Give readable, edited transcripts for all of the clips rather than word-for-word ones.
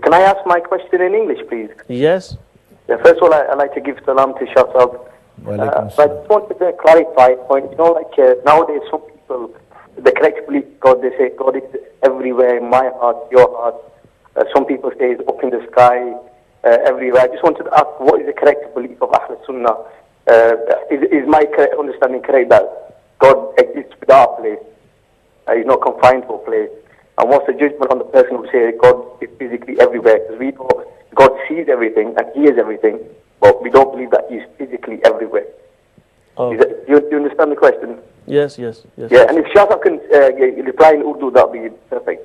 can I ask my question in English, please? Yes. Yeah, first of all, I'd like to give salam to Shah Sahab. But I just wanted to clarify a point. You know, like nowadays, some people, the correct belief of God, they say God is everywhere, in my heart, your heart. Some people say it's up in the sky, everywhere. I just wanted to ask, what is the correct belief of Ahl Sunnah? Is my understanding correct that God exists without a place? He's not confined to a place. And what's the judgment on the person who says God is physically everywhere? Because we know God sees everything and hears everything, but we don't believe that He's physically everywhere. Oh. Do you understand the question? Yes. Yeah, and if Shah can reply in Urdu, that would be perfect.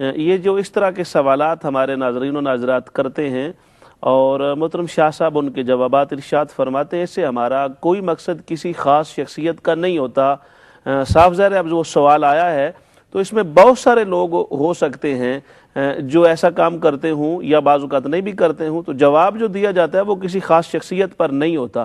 یہ جو اس طرح کے سوالات ہمارے ناظرین و ناظرات کرتے ہیں اور محترم شاہ صاحب ان کے جوابات ارشاد فرماتے ہیں، اس سے ہمارا کوئی مقصد کسی خاص شخصیت کا نہیں ہوتا۔ صاف ظاہر ہے اب وہ سوال آیا ہے تو اس میں بہت سارے لوگ ہو سکتے ہیں جو ایسا کام کرتے ہوں یا بعض اوقات نہیں بھی کرتے ہوں، تو جواب جو دیا جاتا ہے وہ کسی خاص شخصیت پر نہیں ہوتا۔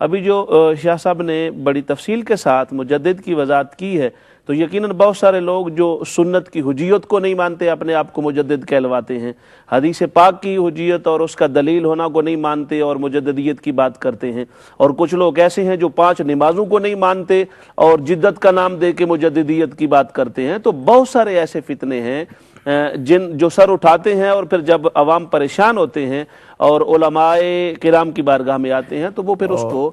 ابھی جو شاہ صاحب نے بڑی تفصیل کے ساتھ مجدد کی وضاحت کی ہے، تو یقیناً بہت سارے لوگ جو سنت کی حجیت کو نہیں مانتے اپنے آپ کو مجدد کہلواتے ہیں، حدیث پاک کی حجیت اور اس کا دلیل ہونا کو نہیں مانتے اور مجددیت کی بات کرتے ہیں، اور کچھ لوگ ایسے ہیں جو 5 نمازوں کو نہیں مانتے اور جدت کا نام دے کے مجددیت کی بات کرتے ہیں۔ تو بہت سارے ایسے فتنے ہیں جو سر اٹھاتے ہیں، اور پھر جب عوام پریشان ہوتے ہیں اور علماء کرام کی بارگاہ میں آتے ہیں تو وہ پھر اس کو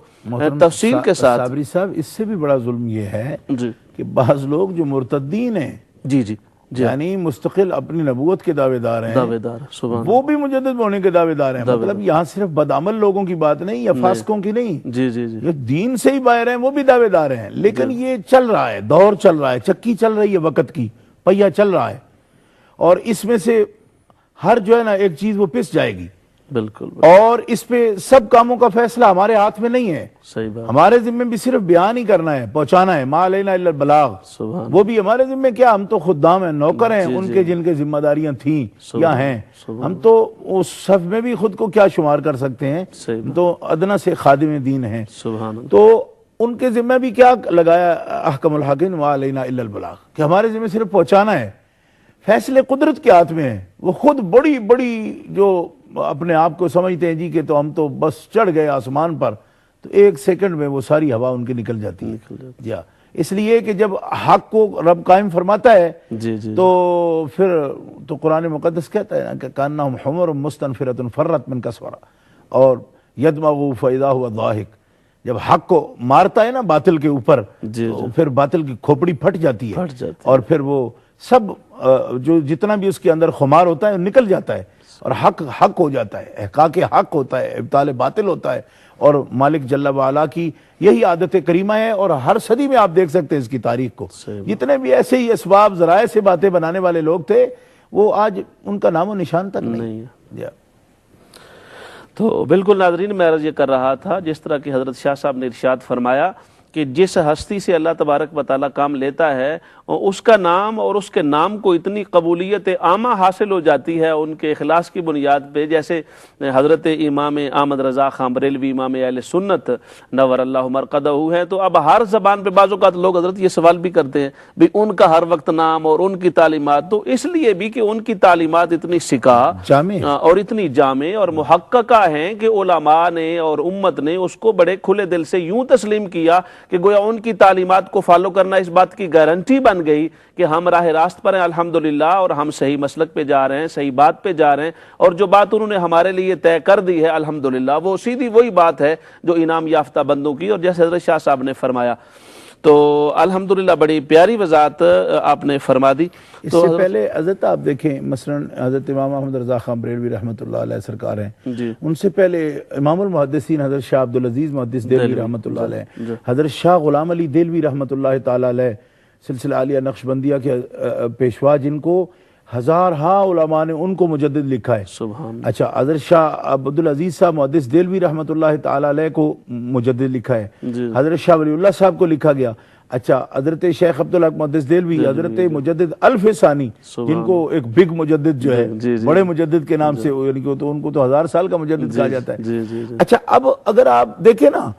تفصیل کے ساتھ۔ صابری صاحب، اس سے بھی بڑا ظلم یہ ہے جی کہ بعض لوگ جو مرتدین ہیں، جی جی جی یعنی مستقل اپنی نبوت کے دعوے دار ہیں، دعوے دار، سبحان وہ بھی مجدد ہونے کے دعوے دار ہیں۔ مطلب یہاں صرف بدعمل لوگوں کی بات نہیں یا فاسقوں کی نہیں، جی جی جی جو دین سے ہی باہر ہیں وہ بھی دعوے دار ہیں۔ لیکن یہ چل رہا ہے، دور چل رہا ہے، چکی چل رہی ہے، وقت کی پہیہ چل رہا ہے، اور اس میں سے ہر جو ہے نا ایک چیز وہ پس جائے گی، بالکل اور اس پہ سب کاموں کا فیصلہ ہمارے ہاتھ میں نہیں ہے۔ صحیح بات، ہمارے ذمہ بھی صرف بیان ہی کرنا ہے، پہنچانا ہے، ما علینا الا البلاغ۔ سبحان وہ بھی ہمارے ذمہ کیا، ہم تو خدام ہیں، نوکر ہیں ان کے جن کے ذمہ داریاں تھیں یا ہیں، ہم تو اس صف میں بھی خود کو کیا شمار کر سکتے ہیں، ہم تو ادنا سے خادم دین ہیں۔ سبحان اللہ، تو ان کے ذمہ بھی کیا لگایا احکم الحاکم ما علینا الا البلاغ، کہ ہمارے ذمہ صرف پہنچانا ہے۔ فیصلے قدرت کے ہاتھ میں ہیں، وہ خود بڑی بڑی جو اپنے آپ کو سمجھتے ہیں جی کہ تو ہم تو بس چڑھ گئے آسمان پر، تو 1 سیکنڈ میں وہ ساری ہوا ان کی نکل جاتی ہے۔ جی، اس لیے کہ جب حق کو رب قائم فرماتا ہے جی جی تو پھر تو قرآن مقدس کہتا ہے نا کہ کانہم حمر مستنفرۃ فرت من قسورہ، اور یدمغ فاذا هو ضاحک، جب حق کو مارتا ہے نا باطل کے اوپر، تو پھر باطل کی کھوپڑی پھٹ جاتی ہے، اور پھر وہ سب جو جتنا بھی اس کے اندر خمار ہوتا ہے نکل جاتا ہے، اور حق حق ہو جاتا ہے، احقاق حق ہوتا ہے، ابطال باطل ہوتا ہے۔ اور مالک جل وعلا کی یہی عادت کریمہ ہے، اور ہر صدی میں آپ دیکھ سکتے ہیں اس کی تاریخ کو، جتنے بھی ایسے ہی اسباب ذرائع سے باتیں بنانے والے لوگ تھے وہ آج ان کا نام و نشان تک نہیں ہے۔ تو بالکل ناظرین، میں عرض یہ کر رہا تھا جس طرح کہ حضرت شاہ صاحب نے ارشاد فرمایا کہ جس ہستی سے اللہ تبارک و تعالیٰ کام لیتا ہے اس کا نام اور اس کے نام کو اتنی قبولیت عامہ حاصل ہو جاتی ہے ان کے اخلاص کی بنیاد پہ، جیسے حضرت امام احمد رضا خان بریلوی امام اہل سنت نور اللہ مرقدہ ہیں۔ تو اب ہر زبان پہ بعض اوقات لوگ حضرت یہ سوال بھی کرتے ہیں بھی ان کا ہر وقت نام اور ان کی تعلیمات، تو اس لیے بھی کہ ان کی تعلیمات اتنی سکا اور اتنی جامع اور محققہ ہیں کہ علماء نے اور امت نے اس کو بڑے کھلے دل سے یوں تسلیم کیا کہ گویا ان کی تعلیمات کو فالو کرنا اس بات کی گارنٹی بن گئی کہ ہم راہ راست پر ہیں الحمدللہ، اور ہم صحیح مسلک پہ جا رہے ہیں، صحیح بات پہ جا رہے ہیں، اور جو بات انہوں نے ہمارے لیے طے کر دی ہے الحمدللہ وہ سیدھی وہی بات ہے جو انعام یافتہ بندوں کی، اور جیسے حضرت شاہ صاحب نے فرمایا تو الحمدللہ بڑی پیاری وضاحت آپ نے فرما دی۔ اس سے پہلے حضرت آپ دیکھیں مثلا حضرت امام احمد رضا خان بریلوی رحمۃ اللہ علیہ سرکار ہیں، ان سے پہلے امام المحدثین حضرت شاہ عبدالعزیز محدث دہلوی رحمۃ اللہ علیہ، حضرت شاہ غلام علی دہلوی رحمۃ اللہ تعالی علیہ سلسلہ عالیہ نقشبندیہ کے پیشوا، جن کو ہزارہا علماء نے ان کو مجدد لکھا ہے۔ سبحان اچھا، حضرت شاہ عبدالعزیز صاحب محدث دہلوی رحمۃ اللہ تعالی علیہ کو مجدد لکھا ہے، حضرت شاہ ولی اللہ صاحب کو لکھا گیا۔ اچھا، حضرت شیخ عبدالحق محدث دہلوی، حضرت مجدد الف ثانی جن کو ایک بگ مجدد جو ہے بڑے مجدد کے نام سے، یعنی کہ تو ان کو تو 1000 سال کا مجدد کہا جاتا ہے۔ اچھا، اب اگر آپ دیکھیں نا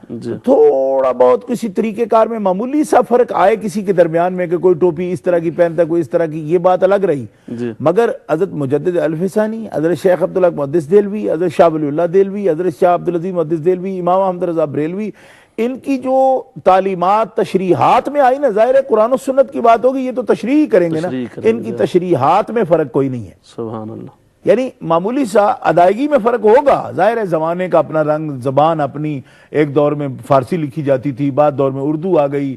تھوڑا بہت کسی طریقہ کار میں معمولی سا فرق آئے کسی کے درمیان میں کہ کوئی ٹوپی اس طرح کی پہنتا ہے کوئی اس طرح کی، یہ بات الگ رہی، مگر حضرت مجدد الف ثانی، حضرت شیخ عبدالحق محدث دہلوی، حضرت شاہ ولی اللہ دہلوی، حضرت شاہ عبدالعزیز محدث دہلوی، امام احمد رضا بریلوی، ان کی جو تعلیمات تشریحات میں آئی نا، ظاہر ہے قرآن و سنت کی بات ہوگی، یہ تو تشریح کریں گے نا، ان کی تشریحات میں فرق کوئی نہیں ہے۔ سبحان اللہ، یعنی معمولی سا ادائیگی میں فرق ہوگا، ظاہر ہے زمانے کا اپنا رنگ، زبان اپنی، ایک دور میں فارسی لکھی جاتی تھی، بعد دور میں اردو آ گئی،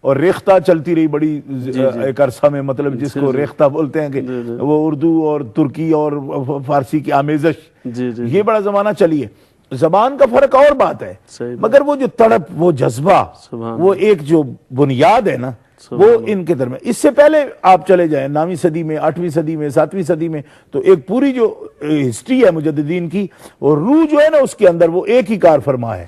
اور ریختہ چلتی رہی بڑی ایک عرصہ میں، مطلب جس کو ریختہ بولتے ہیں کہ وہ اردو اور ترکی اور فارسی کی آمیزش، یہ بڑا زمانہ چلی ہے۔ زبان کا فرق اور بات ہے، مگر وہ جو تڑپ، وہ جذبہ، وہ ایک جو بنیاد ہے نا، وہ ان کے درمیان. اس سے پہلے آپ چلے جائیں 9ویں صدی میں، 8ویں صدی میں، 7ویں صدی میں، تو ایک پوری جو ہسٹری ہے مجددین کی، اور روح جو ہے نا اس کے اندر وہ ایک ہی کار فرما ہے.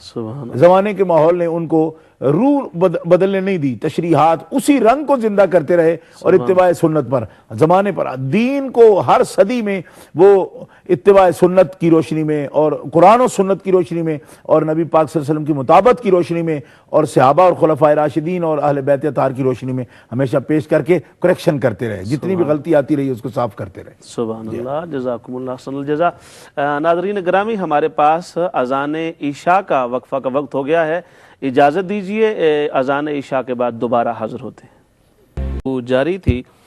زمانے کے ماحول نے ان کو روح بدلنے نہیں دی، تشریحات اسی رنگ کو زندہ کرتے رہے اور اتباع سنت پر زمانے پر دین کو ہر صدی میں وہ اتباع سنت کی روشنی میں اور قرآن و سنت کی روشنی میں اور نبی پاک صلی اللہ علیہ وسلم کی مطابقت کی روشنی میں اور صحابہ اور خلفائے راشدین اور اہل بیت اطہار کی روشنی میں ہمیشہ پیش کر کے کریکشن کرتے رہے، جتنی بھی غلطی آتی رہی اس کو صاف کرتے رہے. سبحان اللہ، جزاکم اللہ احسن الجزا. ناظرین گرامی، ہمارے پاس اذان عشاء کا وقفہ کا وقت ہو گیا ہے، اجازت دیجئے اذان عشاء کے بعد دوبارہ حاضر ہوتے ہیں. وہ جاری تھی